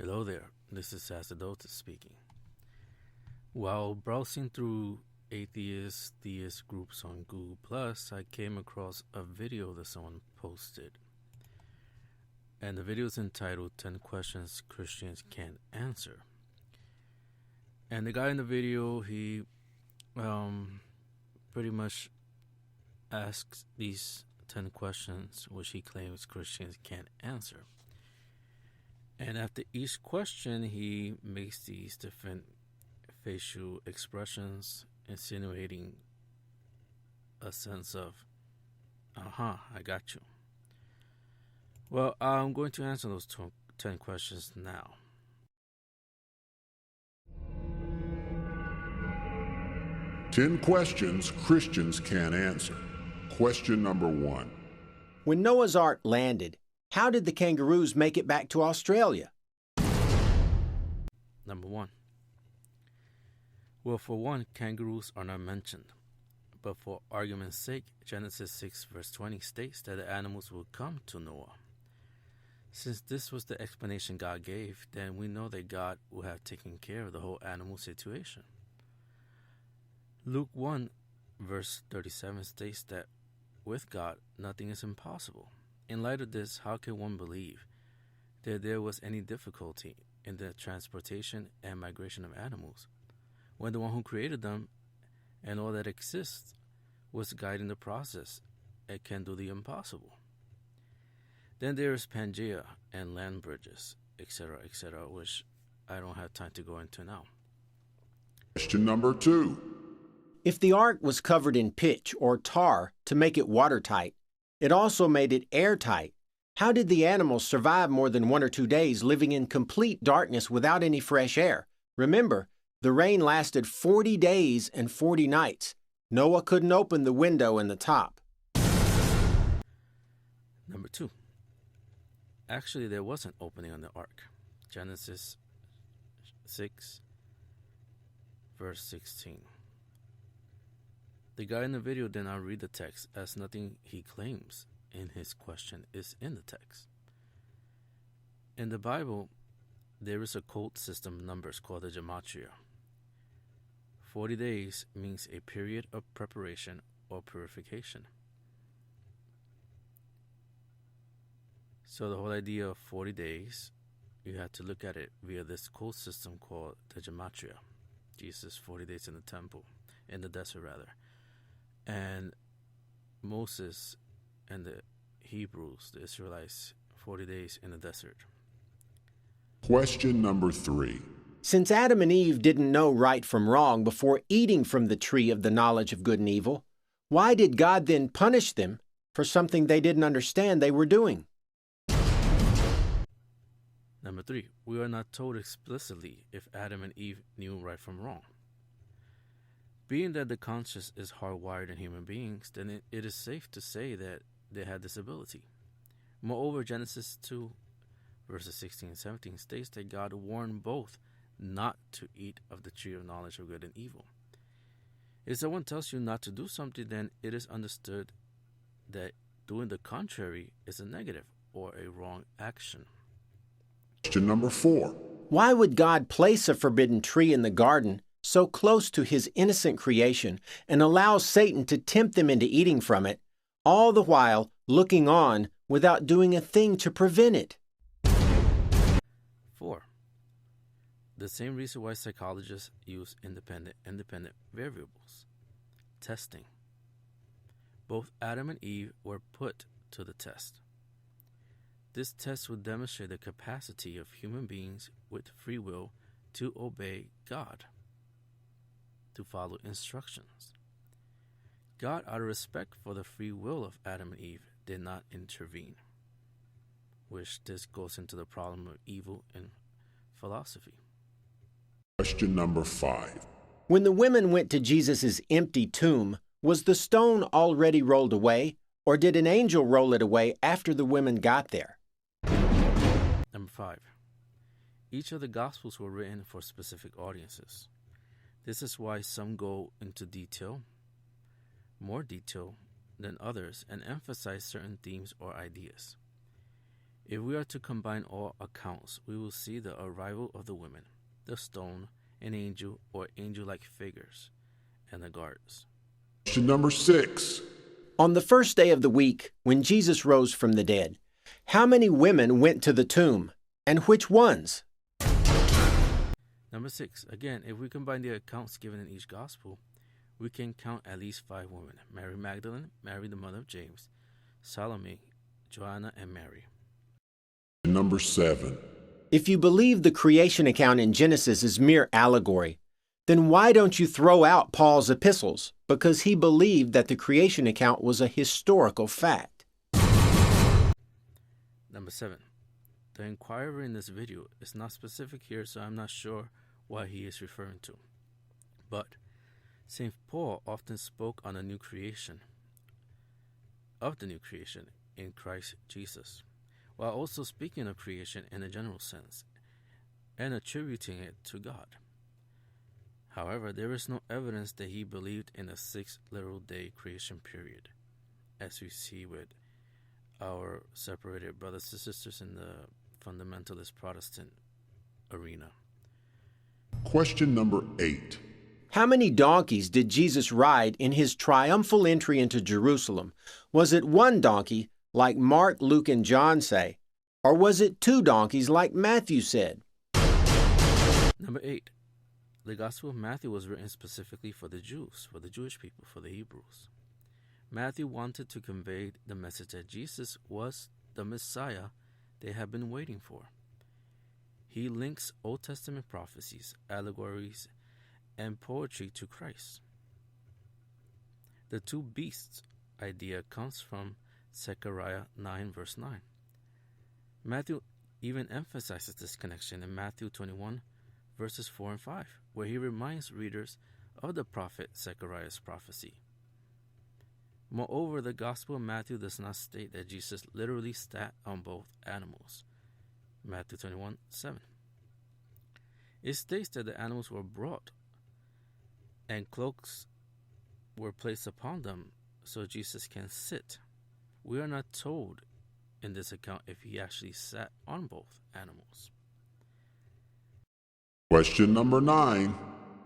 Hello there, this is Atheist speaking. While browsing through atheist, theist groups on Google+, I came across a video that someone posted. And the video is entitled 10 Questions Christians Can't Answer. And the guy in the video, he pretty much asks these 10 questions which he claims Christians can't answer. And after each question, he makes these different facial expressions, insinuating a sense of, I got you. Well, I'm going to answer those 10 questions now. Ten questions Christians can't answer. Question number 1. When Noah's Ark landed, how did the kangaroos make it back to Australia? Number 1. Well, for one, kangaroos are not mentioned. But for argument's sake, Genesis 6 verse 20 states that the animals will come to Noah. Since this was the explanation God gave, then we know that God will have taken care of the whole animal situation. Luke 1 verse 37 states that with God, nothing is impossible. In light of this, how can one believe that there was any difficulty in the transportation and migration of animals, when the one who created them and all that exists was guiding the process and can do the impossible? Then there is Pangea and land bridges, etc., which I don't have time to go into now. Question number 2. If the ark was covered in pitch or tar to make it watertight, it also made it airtight. How did the animals survive more than 1 or 2 days living in complete darkness without any fresh air? Remember, the rain lasted 40 days and 40 nights. Noah couldn't open the window in the top. Number 2. Actually, there was an opening on the ark. Genesis 6, verse 16. The guy in the video did not read the text, as nothing he claims in his question is in the text. In the Bible, there is a code system of numbers called the gematria. 40 days means a period of preparation or purification. So the whole idea of 40 days, you have to look at it via this code system called the gematria. Jesus, 40 days in the temple, in the desert rather. And Moses and the Hebrews, the Israelites, 40 days in the desert. Question number 3. Since Adam and Eve didn't know right from wrong before eating from the tree of the knowledge of good and evil, why did God then punish them for something they didn't understand they were doing? Number 3, we are not told explicitly if Adam and Eve knew right from wrong. Being that the conscience is hardwired in human beings, then it is safe to say that they had this ability. Moreover, Genesis 2, verses 16 and 17 states that God warned both not to eat of the tree of knowledge of good and evil. If someone tells you not to do something, then it is understood that doing the contrary is a negative or a wrong action. Question number 4. Why would God place a forbidden tree in the garden so close to his innocent creation and allow Satan to tempt them into eating from it, all the while looking on without doing a thing to prevent it? 4. The same reason why psychologists use independent variables. Testing. Both Adam and Eve were put to the test. This test would demonstrate the capacity of human beings with free will to obey God, to follow instructions. God, out of respect for the free will of Adam and Eve, did not intervene, which this goes into the problem of evil in philosophy. Question number 5. When the women went to Jesus' empty tomb, was the stone already rolled away, or did an angel roll it away after the women got there? Number 5. Each of the Gospels were written for specific audiences. This is why some go into more detail than others, and emphasize certain themes or ideas. If we are to combine all accounts, we will see the arrival of the women, the stone, an angel or angel-like figures, and the guards. Question number 6. On the first day of the week, when Jesus rose from the dead, how many women went to the tomb, and which ones? Number 6. Again, if we combine the accounts given in each gospel, we can count at least 5 women: Mary Magdalene, Mary the mother of James, Salome, Joanna, and Mary. Number 7. If you believe the creation account in Genesis is mere allegory, then why don't you throw out Paul's epistles? Because he believed that the creation account was a historical fact. Number 7. The inquirer in this video is not specific here, so I'm not sure what he is referring to. But St. Paul often spoke on of the new creation in Christ Jesus, while also speaking of creation in a general sense and attributing it to God. However, there is no evidence that he believed in a 6 literal day creation period, as we see with our separated brothers and sisters in the fundamentalist Protestant arena. Question number 8. How many donkeys did Jesus ride in his triumphal entry into Jerusalem? Was it 1 donkey, like Mark, Luke, and John say, or was it 2 donkeys, like Matthew said? Number 8. The Gospel of Matthew was written specifically for the Jews, for the Jewish people, for the Hebrews. Matthew wanted to convey the message that Jesus was the Messiah they had been waiting for. He links Old Testament prophecies, allegories, and poetry to Christ. The 2 beasts idea comes from Zechariah 9 verse 9. Matthew even emphasizes this connection in Matthew 21 verses 4 and 5, where he reminds readers of the prophet Zechariah's prophecy. Moreover, the Gospel of Matthew does not state that Jesus literally sat on both animals. Matthew 21:7. It states that the animals were brought and cloaks were placed upon them so Jesus can sit. We are not told in this account if he actually sat on both animals. Question number 9.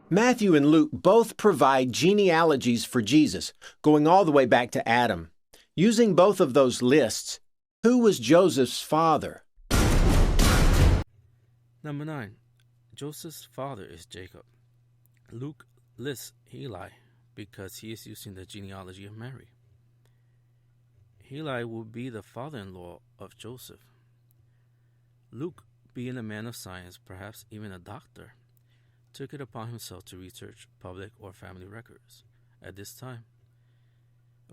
Matthew and Luke both provide genealogies for Jesus, going all the way back to Adam. Using both of those lists, who was Joseph's father? Number 9. Joseph's father is Jacob. Luke lists Heli because he is using the genealogy of Mary. Heli will be the father-in-law of Joseph. Luke, being a man of science, perhaps even a doctor, took it upon himself to research public or family records. At this time,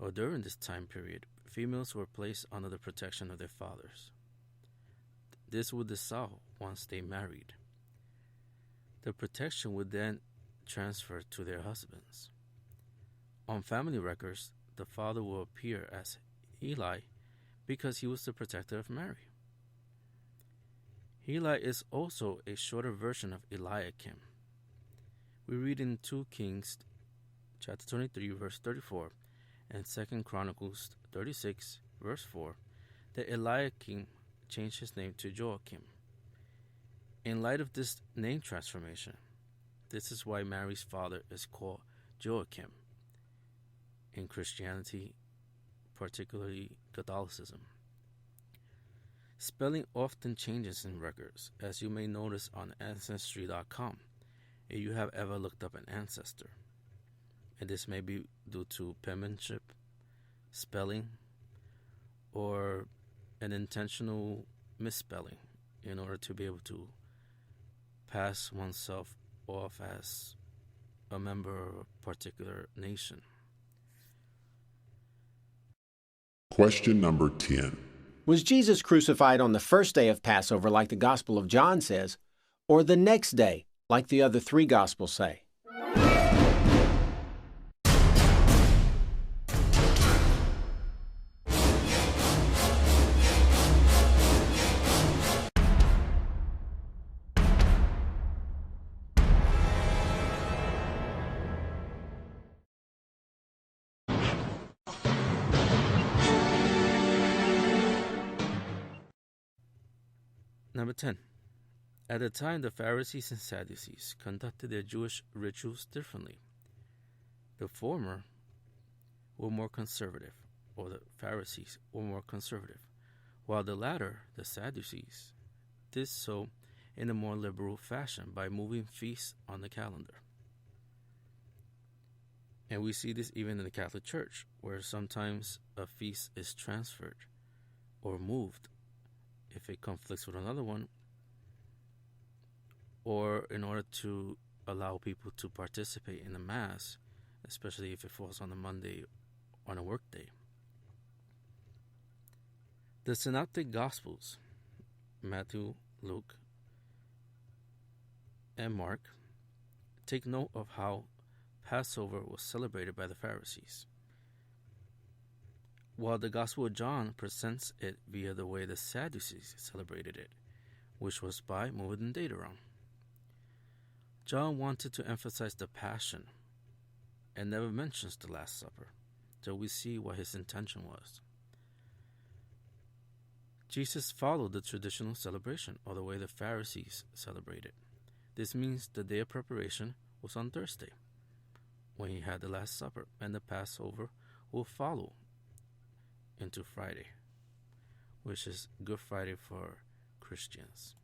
or during this time period, females were placed under the protection of their fathers. This would dissolve once they married. The protection would then transfer to their husbands. On family records, the father will appear as Heli because he was the protector of Mary. Heli is also a shorter version of Eliakim. We read in 2 Kings chapter 23 verse 34 and 2 Chronicles 36 verse 4 that Eliakim changed his name to Joachim. In light of this name transformation, this is why Mary's father is called Joachim in Christianity, particularly Catholicism. Spelling often changes in records, as you may notice on Ancestry.com if you have ever looked up an ancestor. And this may be due to penmanship, spelling, or an intentional misspelling in order to be able to pass oneself off as a member of a particular nation. Question number 10. Was Jesus crucified on the first day of Passover, like the Gospel of John says, or the next day, like the other 3 Gospels say? Number 10. At the time, the Pharisees and Sadducees conducted their Jewish rituals differently. The former were more conservative, or the Pharisees were more conservative, while the latter, the Sadducees, did so in a more liberal fashion by moving feasts on the calendar. And we see this even in the Catholic Church, where sometimes a feast is transferred or moved if it conflicts with another one, or in order to allow people to participate in the Mass, especially if it falls on a Monday on a work day. The Synoptic Gospels, Matthew, Luke, and Mark, take note of how Passover was celebrated by the Pharisees, while the Gospel of John presents it via the way the Sadducees celebrated it, which was by moving the date around. John wanted to emphasize the Passion and never mentions the Last Supper, so we see what his intention was. Jesus followed the traditional celebration or the way the Pharisees celebrated. This means the day of preparation was on Thursday, when he had the Last Supper, and the Passover will follow into Friday, which is Good Friday for Christians.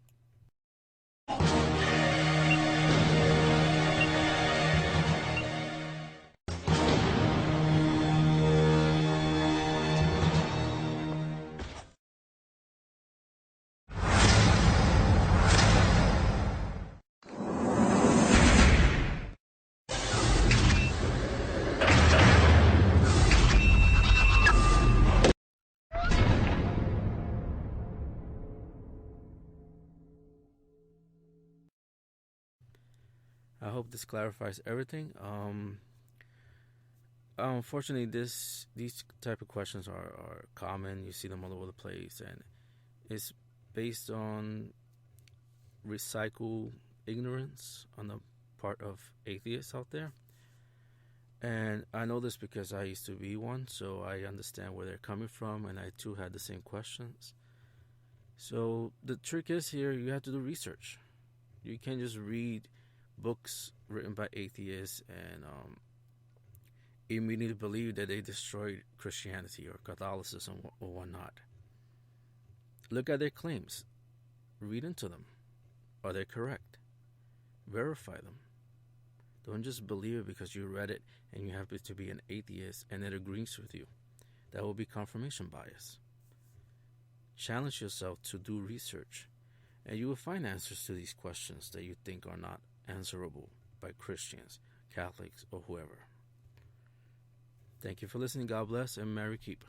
I hope this clarifies everything. Unfortunately, these type of questions are common. You see them all over the place, and it's based on recycled ignorance on the part of atheists out there. And I know this because I used to be one, so I understand where they're coming from, and I too had the same questions. So the trick is here, you have to do research. You can't just read books written by atheists and immediately believe that they destroyed Christianity or Catholicism or whatnot. Look at their claims. Read into them. Are they correct? Verify them. Don't just believe it because you read it and you happen to be an atheist and it agrees with you. That will be confirmation bias. Challenge yourself to do research, and you will find answers to these questions that you think are not answerable by Christians, Catholics, or whoever. Thank you for listening. God bless and Mary keep.